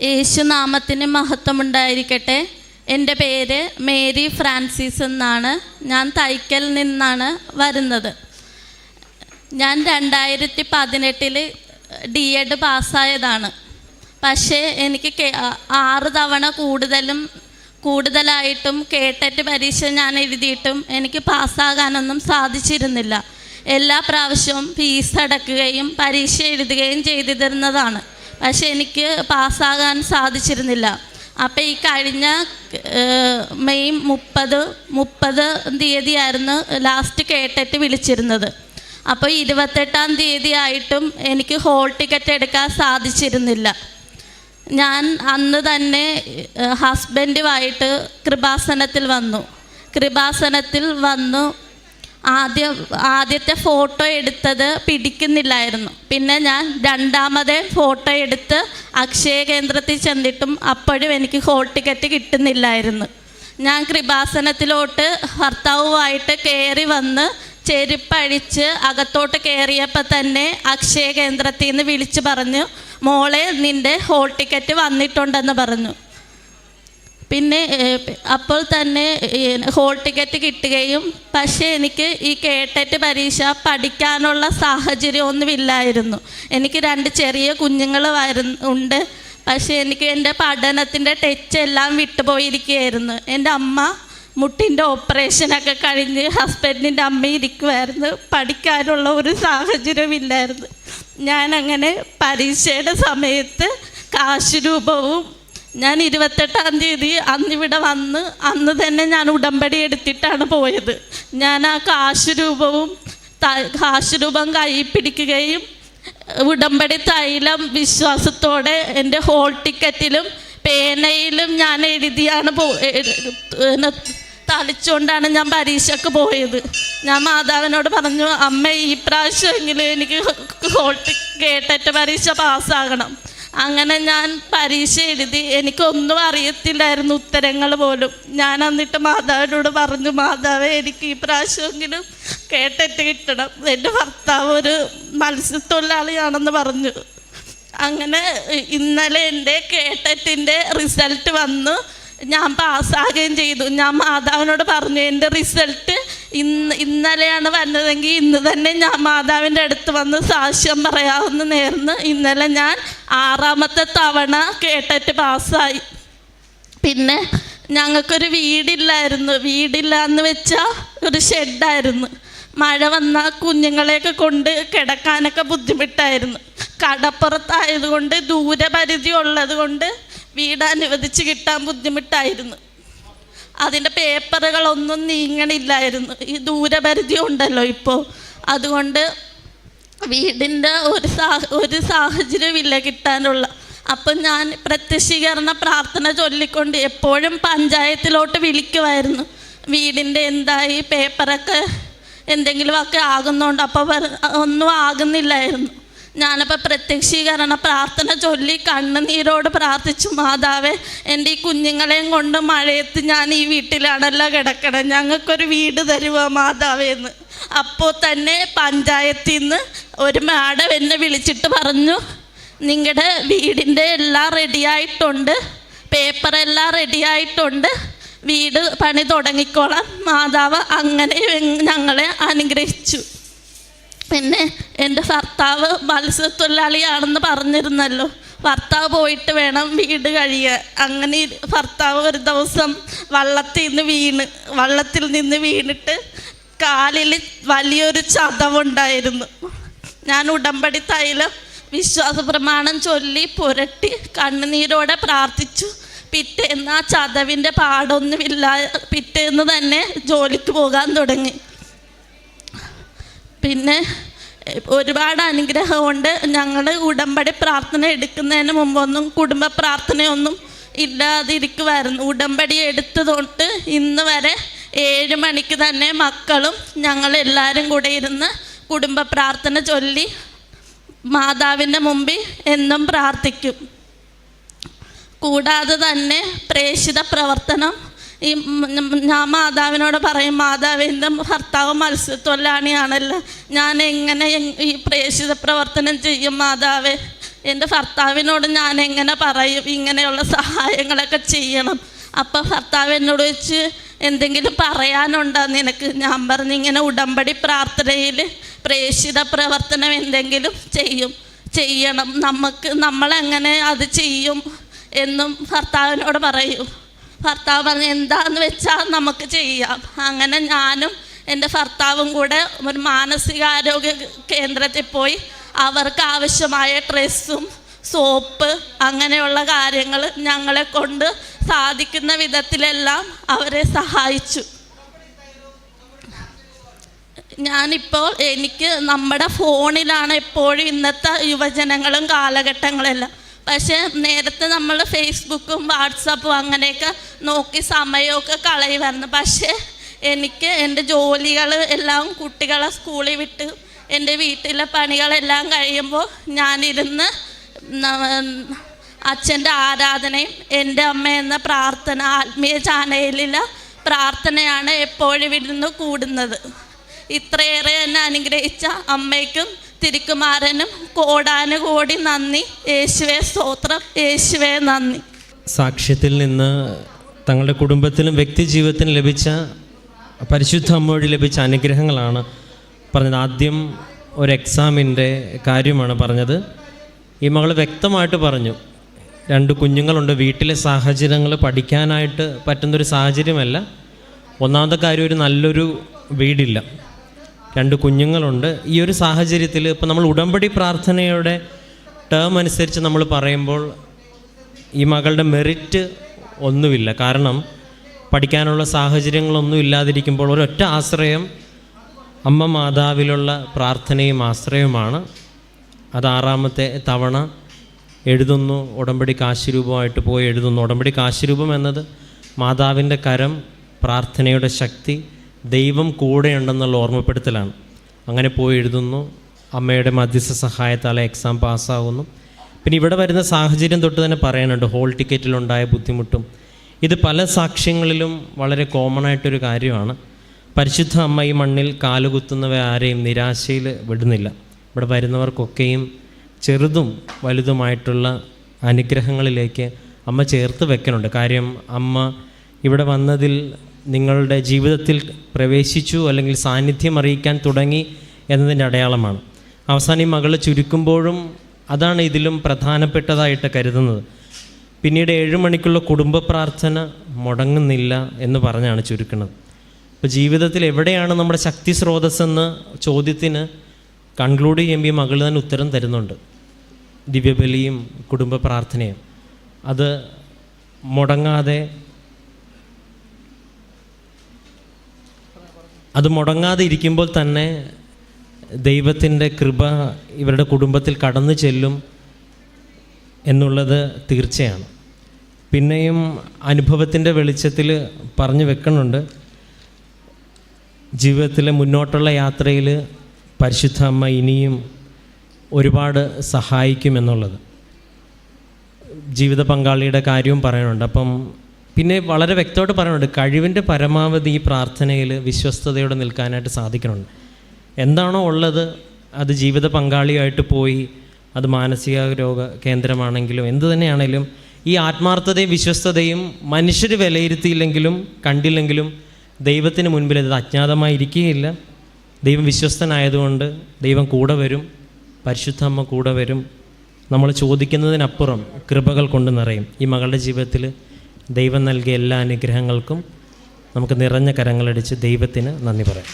യേശുനാമത്തിന് മഹത്വമുണ്ടായിരിക്കട്ടെ. എൻ്റെ പേര് Mary Francis എന്നാണ്. ഞാൻ തൈക്കലിൽ നിന്നാണ് വരുന്നത്. ഞാൻ 2018 D.Ed പാസ്സായതാണ്. പക്ഷേ എനിക്ക് 6 തവണ കൂടുതലായിട്ടും കേട്ടറ്റ് പരീക്ഷ ഞാൻ എഴുതിയിട്ടും എനിക്ക് പാസ്സാകാനൊന്നും സാധിച്ചിരുന്നില്ല. എല്ലാ പ്രാവശ്യവും ഫീസ് അടക്കുകയും പരീക്ഷ എഴുതുകയും ചെയ്തിരുന്നതാണ്. പക്ഷെ എനിക്ക് പാസ്സാകാൻ സാധിച്ചിരുന്നില്ല. അപ്പോൾ ഈ കഴിഞ്ഞ മെയ് 30 തീയതിയായിരുന്നു ലാസ്റ്റ് കേട്ടറ്റ് വിളിച്ചിരുന്നത്. അപ്പോൾ 28-ാം തീയതി ആയിട്ടും എനിക്ക് ഹോൾ ടിക്കറ്റ് എടുക്കാൻ സാധിച്ചിരുന്നില്ല. ഞാൻ അന്ന് തന്നെ ഹസ്ബൻഡുമായിട്ട് കൃപാസനത്തിൽ വന്നു. ആദ്യത്തെ ഫോട്ടോ എടുത്തത് പിടിക്കുന്നില്ലായിരുന്നു. പിന്നെ ഞാൻ രണ്ടാമത്തെ ഫോട്ടോ എടുത്ത് അക്ഷയ കേന്ദ്രത്തിൽ ചെന്നിട്ടും അപ്പോഴും എനിക്ക് ഹോൾ ടിക്കറ്റ് കിട്ടുന്നില്ലായിരുന്നു. ഞാൻ കൃപാസനത്തിലോട്ട് ഭർത്താവുമായിട്ട് കയറി വന്ന് ചെരുപ്പഴിച്ച് അകത്തോട്ട് കയറിയപ്പോൾ തന്നെ അക്ഷയ കേന്ദ്രത്തിൽ നിന്ന് വിളിച്ച് പറഞ്ഞു, മോളെ നിൻ്റെ ഹോൾ ടിക്കറ്റ് വന്നിട്ടുണ്ടെന്ന് പറഞ്ഞു. പിന്നെ അപ്പോൾ തന്നെ ഹോൾ ടിക്കറ്റ് കിട്ടുകയും, പക്ഷേ എനിക്ക് ഈ കേട്ടറ്റ് പരീക്ഷ പഠിക്കാനുള്ള സാഹചര്യമൊന്നുമില്ലായിരുന്നു. എനിക്ക് 2 ചെറിയ കുഞ്ഞുങ്ങൾ ഉണ്ട്. പക്ഷേ എനിക്ക് എൻ്റെ പഠനത്തിൻ്റെ ടച്ച് എല്ലാം വിട്ടുപോയിരിക്കുകയായിരുന്നു. എൻ്റെ അമ്മ മുട്ടിൻ്റെ ഓപ്പറേഷനൊക്കെ കഴിഞ്ഞ് ഹസ്ബൻഡിൻ്റെ അമ്മ ഇരിക്കുമായിരുന്നു. പഠിക്കാനുള്ള ഒരു സാഹചര്യമില്ലായിരുന്നു. ഞാനങ്ങനെ പരീക്ഷയുടെ സമയത്ത് കാശ് രൂപവും ഞാൻ 28-ാം തീയതി അന്നിവിടെ വന്ന് അന്ന് തന്നെ ഞാൻ ഉടമ്പടി എടുത്തിട്ടാണ് പോയത്. ഞാൻ ആ കാശ് രൂപം കയ്യിൽ പിടിക്കുകയും ഉടമ്പടി തൈലം വിശ്വാസത്തോടെ എൻ്റെ ഹോൾ ടിക്കറ്റിലും പേനയിലും ഞാൻ എഴുതിയാണ് തളിച്ചുകൊണ്ടാണ് ഞാൻ പരീക്ഷയ്ക്ക് പോയത്. ഞാൻ മാതാവിനോട് പറഞ്ഞു, അമ്മ ഈ പ്രാവശ്യമെങ്കിലും എനിക്ക് കേട്ടറ്റ് പരീക്ഷ പാസ്സാകണം. അങ്ങനെ ഞാൻ പരീക്ഷ എഴുതി. എനിക്കൊന്നും അറിയത്തില്ലായിരുന്നു, ഉത്തരങ്ങൾ പോലും. ഞാൻ എന്നിട്ട് മാതാവിനോട് പറഞ്ഞു, മാതാവേ എനിക്ക് ഈ പ്രാവശ്യമെങ്കിലും കേട്ടറ്റ് കിട്ടണം. എൻ്റെ ഭർത്താവ് ഒരു മത്സ്യത്തൊഴിലാളിയാണെന്ന് പറഞ്ഞു. അങ്ങനെ ഇന്നലെ എൻ്റെ കേട്ടറ്റിൻ്റെ റിസൾട്ട് വന്നു. ഞാൻ പാസ്സാകുകയും ചെയ്തു. ഞാൻ മാതാവിനോട് പറഞ്ഞു, എൻ്റെ റിസൾട്ട് ഇന്നലെയാണ് വന്നതെങ്കിൽ ഇന്ന് തന്നെ ഞാൻ മാതാവിൻ്റെ അടുത്ത് വന്ന് സാക്ഷ്യം പറയാമെന്ന് നേർന്ന് ഇന്നലെ ഞാൻ 6ാമത്തെ തവണ കേട്ടറ്റ് പാസ്സായി. പിന്നെ ഞങ്ങൾക്കൊരു വീടില്ലാന്ന് വെച്ചാൽ ഒരു ഷെഡായിരുന്നു. മഴ വന്നാൽ കുഞ്ഞുങ്ങളെയൊക്കെ കൊണ്ട് കിടക്കാനൊക്കെ ബുദ്ധിമുട്ടായിരുന്നു. കടപ്പുറത്തായതുകൊണ്ട് ദൂരപരിധി ഉള്ളത് കൊണ്ട് വീട് അനുവദിച്ച് കിട്ടാൻ ബുദ്ധിമുട്ടായിരുന്നു. അതിൻ്റെ പേപ്പറുകളൊന്നും നീങ്ങണില്ലായിരുന്നു. ഈ ദൂരപരിധി ഉണ്ടല്ലോ ഇപ്പോൾ, അതുകൊണ്ട് വീടിൻ്റെ ഒരു സാഹചര്യമില്ല കിട്ടാനുള്ള. അപ്പം ഞാൻ പ്രത്യക്ഷീകരണ പ്രാർത്ഥന ചൊല്ലിക്കൊണ്ട് എപ്പോഴും പഞ്ചായത്തിലോട്ട് വിളിക്കുമായിരുന്നു. വീടിൻ്റെ എന്തായി, പേപ്പറൊക്കെ എന്തെങ്കിലുമൊക്കെ ആകുന്നുണ്ട്. അപ്പോൾ ഒന്നും ആകുന്നില്ലായിരുന്നു. ഞാനപ്പോൾ പ്രത്യക്ഷീകരണ പ്രാർത്ഥന ചൊല്ലി കണ്ണുനീരോട് പ്രാർത്ഥിച്ചു, മാതാവേ എൻ്റെ ഈ കുഞ്ഞുങ്ങളെയും കൊണ്ട് മഴയത്ത് ഞാൻ ഈ വീട്ടിലാണല്ലോ കിടക്കണം, ഞങ്ങൾക്കൊരു വീട് തരുമോ മാതാവേന്ന്. അപ്പോൾ തന്നെ പഞ്ചായത്തിൽ നിന്ന് ഒരു മാഡം എന്നെ വിളിച്ചിട്ട് പറഞ്ഞു, നിങ്ങളുടെ വീടിൻ്റെ എല്ലാം റെഡിയായിട്ടുണ്ട്, പേപ്പറെല്ലാം റെഡിയായിട്ടുണ്ട്, വീട് പണി തുടങ്ങിക്കോളാം. മാതാവ് അങ്ങനെ ഞങ്ങളെ അനുഗ്രഹിച്ചു. പിന്നെ എൻ്റെ ഭർത്താവ് മത്സ്യത്തൊഴിലാളിയാണെന്ന് പറഞ്ഞിരുന്നല്ലോ, ഭർത്താവ് പോയിട്ട് വേണം വീട് കഴിയാൻ. അങ്ങനെ ഭർത്താവ് ഒരു ദിവസം വള്ളത്തിൽ നിന്ന് വീണിട്ട് കാലിൽ വലിയൊരു ചതവുണ്ടായിരുന്നു. ഞാൻ ഉടമ്പടി തൈലം വിശ്വാസ പ്രമാണം ചൊല്ലി പുരട്ടി കണ്ണുനീരോടെ പ്രാർത്ഥിച്ചു. പിറ്റേന്ന് ആ ചതവിൻ്റെ പാടൊന്നുമില്ല. പിറ്റേന്ന് തന്നെ ജോലിക്ക് പോകാൻ തുടങ്ങി. പിന്നെ ഒരുപാട് അനുഗ്രഹമുണ്ട്. ഞങ്ങൾ ഉടമ്പടി പ്രാർത്ഥന എടുക്കുന്നതിന് മുമ്പൊന്നും കുടുംബ പ്രാർത്ഥനയൊന്നും ഇല്ലാതിരിക്കുമായിരുന്നു. ഉടമ്പടി എടുത്തു തൊട്ട് ഇന്ന് വരെ 7 മണിക്ക് തന്നെ മക്കളും ഞങ്ങളെല്ലാവരും കൂടെ ഇരുന്ന് കുടുംബ പ്രാർത്ഥന ചൊല്ലി മാതാവിൻ്റെ മുമ്പിൽ എന്നും പ്രാർത്ഥിക്കും. കൂടാതെ തന്നെ പ്രേക്ഷിത പ്രവർത്തനം ഞാൻ മാതാവിനോട് പറയും, മാതാവിൻ്റെ ഭർത്താവ് മത്സ്യത്തൊഴിലാളിയാണല്ലോ, ഞാൻ എങ്ങനെ ഈ പ്രേക്ഷിത പ്രവർത്തനം ചെയ്യും മാതാവേ, എൻ്റെ ഭർത്താവിനോട് ഞാൻ എങ്ങനെ പറയും ഇങ്ങനെയുള്ള സഹായങ്ങളൊക്കെ ചെയ്യണം? അപ്പോൾ ഭർത്താവ് എന്നോട് ചോദിച്ച്, എന്തെങ്കിലും പറയാനുണ്ടോ നിനക്ക്? ഞാൻ പറഞ്ഞു, ഇങ്ങനെ ഉടമ്പടി പ്രാർത്ഥനയിൽ പ്രേക്ഷിത പ്രവർത്തനം എന്തെങ്കിലും ചെയ്യണം, നമ്മളെങ്ങനെ അത് ചെയ്യും എന്നും ഭർത്താവിനോട് പറയും. ഭർത്താവ് പറഞ്ഞു, എന്താന്ന് വെച്ചാൽ നമുക്ക് ചെയ്യാം. അങ്ങനെ ഞാനും എൻ്റെ ഭർത്താവും കൂടെ ഒരു മാനസികാരോഗ്യ കേന്ദ്രത്തിൽ പോയി അവർക്ക് ആവശ്യമായ ഡ്രസ്സും സോപ്പ് അങ്ങനെയുള്ള കാര്യങ്ങൾ ഞങ്ങളെ കൊണ്ട് സാധിക്കുന്ന വിധത്തിലെല്ലാം അവരെ സഹായിച്ചു. ഞാനിപ്പോൾ എനിക്ക് നമ്മുടെ ഫോണിലാണ് എപ്പോഴും ഇന്നത്തെ യുവജനങ്ങളും കാലഘട്ടങ്ങളെല്ലാം. പക്ഷേ നേരത്തെ നമ്മൾ ഫേസ്ബുക്കും വാട്സപ്പും അങ്ങനെയൊക്കെ നോക്കി സമയമൊക്കെ കളയുമായിരുന്നു. പക്ഷേ എനിക്ക് എൻ്റെ ജോലികൾ എല്ലാം, കുട്ടികളെ സ്കൂളിൽ വിട്ട് എൻ്റെ വീട്ടിലെ പണികളെല്ലാം കഴിയുമ്പോൾ ഞാനിരുന്ന് അച്ഛൻ്റെ ആരാധനയും എൻ്റെ അമ്മ എന്ന പ്രാർത്ഥന, ആത്മീയ ചാനലിലെ പ്രാർത്ഥനയാണ് എപ്പോഴും ഇരുന്ന് കൂടുന്നത്. ഇത്രയേറെ എന്നെ അനുഗ്രഹിച്ച അമ്മയ്ക്കും തിരുക്കുമാരനും കോടാനുകോടി നന്ദി. യേശുവേ സ്തോത്രം, യേശുവേ നന്ദി. സാക്ഷ്യത്തിൽ നിന്ന് തങ്ങളുടെ കുടുംബത്തിലും വ്യക്തി ജീവിതത്തിലും ലഭിച്ച പരിശുദ്ധ അമ്മ വഴി ലഭിച്ച അനുഗ്രഹങ്ങളാണ് പറഞ്ഞത്. ആദ്യം ഒരു എക്സാമിൻ്റെ കാര്യമാണ് പറഞ്ഞത്. ഈ മകൾ വ്യക്തമായിട്ട് പറഞ്ഞു, 2 കുഞ്ഞുങ്ങളുണ്ട്, വീട്ടിലെ സാഹചര്യങ്ങൾ പഠിക്കാനായിട്ട് പറ്റുന്നൊരു സാഹചര്യമല്ല. ഒന്നാമത്തെ കാര്യം, ഒരു നല്ലൊരു വീടില്ല, 2 കുഞ്ഞുങ്ങളുണ്ട്. ഈ ഒരു സാഹചര്യത്തിൽ ഇപ്പോൾ നമ്മൾ ഉടമ്പടി പ്രാർത്ഥനയുടെ ടേം അനുസരിച്ച് നമ്മൾ പറയുമ്പോൾ ഈ മകളുടെ മെറിറ്റ് ഒന്നുമില്ല. കാരണം പഠിക്കാനുള്ള സാഹചര്യങ്ങളൊന്നും ഇല്ലാതിരിക്കുമ്പോൾ ഒരൊറ്റ ആശ്രയം അമ്മ മാതാവിലുള്ള പ്രാർത്ഥനയും ആശ്രയവുമാണ്. അത് 6ാമത്തെ തവണ എഴുതുന്നു, ഉടമ്പടി കാശുരൂപമായിട്ട് പോയി എഴുതുന്നു. ഉടമ്പടി കാശുരൂപം എന്നത് മാതാവിൻ്റെ കരം, പ്രാർത്ഥനയുടെ ശക്തി, ദൈവം കൂടെയുണ്ടെന്നുള്ള ഓർമ്മപ്പെടുത്തലാണ്. അങ്ങനെ പോയി എഴുതുന്നു. അമ്മയുടെ മധ്യസ്ഥ സഹായത്താൽ എക്സാം പാസ്സാകുന്നു. പിന്നെ ഇവിടെ വരുന്ന സാഹചര്യം തൊട്ട് തന്നെ പറയാനുണ്ട്, ഹോൾ ടിക്കറ്റിലുണ്ടായ ബുദ്ധിമുട്ടും. ഇത് പല സാക്ഷ്യങ്ങളിലും വളരെ കോമൺ ആയിട്ടൊരു കാര്യമാണ്. പരിശുദ്ധ അമ്മ ഈ മണ്ണിൽ കാലുകുത്തുന്നവ ആരെയും നിരാശയിൽ വിടുന്നില്ല. ഇവിടെ വരുന്നവർക്കൊക്കെയും ചെറുതും വലുതുമായിട്ടുള്ള അനുഗ്രഹങ്ങളിലേക്ക് അമ്മ ചേർത്ത് വെക്കുന്നുണ്ട്. കാര്യം അമ്മ ഇവിടെ വന്നതിൽ നിങ്ങളുടെ ജീവിതത്തിൽ പ്രവേശിച്ചു അല്ലെങ്കിൽ സാന്നിധ്യം അറിയിക്കാൻ തുടങ്ങി എന്നതിൻ്റെ അടയാളമാണ്. അവസാനം ഈ മകൾ ചുരുക്കുമ്പോഴും അതാണ് ഇതിലും പ്രധാനപ്പെട്ടതായിട്ട് കരുതുന്നത്. പിന്നീട് 7 മണിക്കുള്ള കുടുംബ പ്രാർത്ഥന മുടങ്ങുന്നില്ല എന്ന് പറഞ്ഞാണ് ചുരുക്കുന്നത്. ഇപ്പോൾ ജീവിതത്തിൽ എവിടെയാണ് നമ്മുടെ ശക്തി സ്രോതസ്സെന്ന ചോദ്യത്തിന് കൺക്ലൂഡ് ചെയ്യുമ്പോൾ മകൾ തന്നെ ഉത്തരം തരുന്നുണ്ട്. ദിവ്യബലിയും കുടുംബ പ്രാർത്ഥനയും അത് മുടങ്ങാതെ ഇരിക്കുമ്പോൾ തന്നെ ദൈവത്തിൻ്റെ കൃപ ഇവരുടെ കുടുംബത്തിൽ കടന്നു ചെല്ലും എന്നുള്ളത് തീർച്ചയാണ്. പിന്നെയും അനുഭവത്തിൻ്റെ വെളിച്ചത്തിൽ പറഞ്ഞു വെക്കുന്നുണ്ട്, ജീവിതത്തിലെ മുന്നോട്ടുള്ള യാത്രയിൽ പരിശുദ്ധ അമ്മ ഇനിയും ഒരുപാട് സഹായിക്കുമെന്നുള്ളത്. ജീവിത പങ്കാളിയുടെ കാര്യവും പറയുന്നുണ്ട്. അപ്പം പിന്നെ വളരെ വ്യക്തമായിട്ട് പറയുന്നുണ്ട്, കഴിവിൻ്റെ പരമാവധി ഈ പ്രാർത്ഥനയിൽ വിശ്വസ്തയോടെ നിൽക്കാനായിട്ട് സാധിക്കുന്നുണ്ട്. എന്താണോ ഉള്ളത് അത് ജീവിത പങ്കാളിയായിട്ട് പോയി, അത് മാനസിക രോഗ കേന്ദ്രമാണെങ്കിലും എന്തു തന്നെയാണെങ്കിലും ഈ ആത്മാർത്ഥതയും വിശ്വസ്തതയും മനുഷ്യർ വിലയിരുത്തിയില്ലെങ്കിലും കണ്ടില്ലെങ്കിലും ദൈവത്തിന് മുൻപിൽ ഇത് അജ്ഞാതമായിരിക്കുകയില്ല. ദൈവം വിശ്വസ്തനായതുകൊണ്ട് ദൈവം കൂടെ വരും, പരിശുദ്ധ അമ്മ കൂടെ വരും. നമ്മൾ ചോദിക്കുന്നതിനപ്പുറം കൃപകൾ കൊണ്ട് നിറയും. ഈ മകളുടെ ജീവിതത്തിൽ ദൈവം നൽകിയ എല്ലാ അനുഗ്രഹങ്ങൾക്കും നമുക്ക് നിറഞ്ഞ കരങ്ങളടിച്ച് ദൈവത്തിന് നന്ദി പറയാം.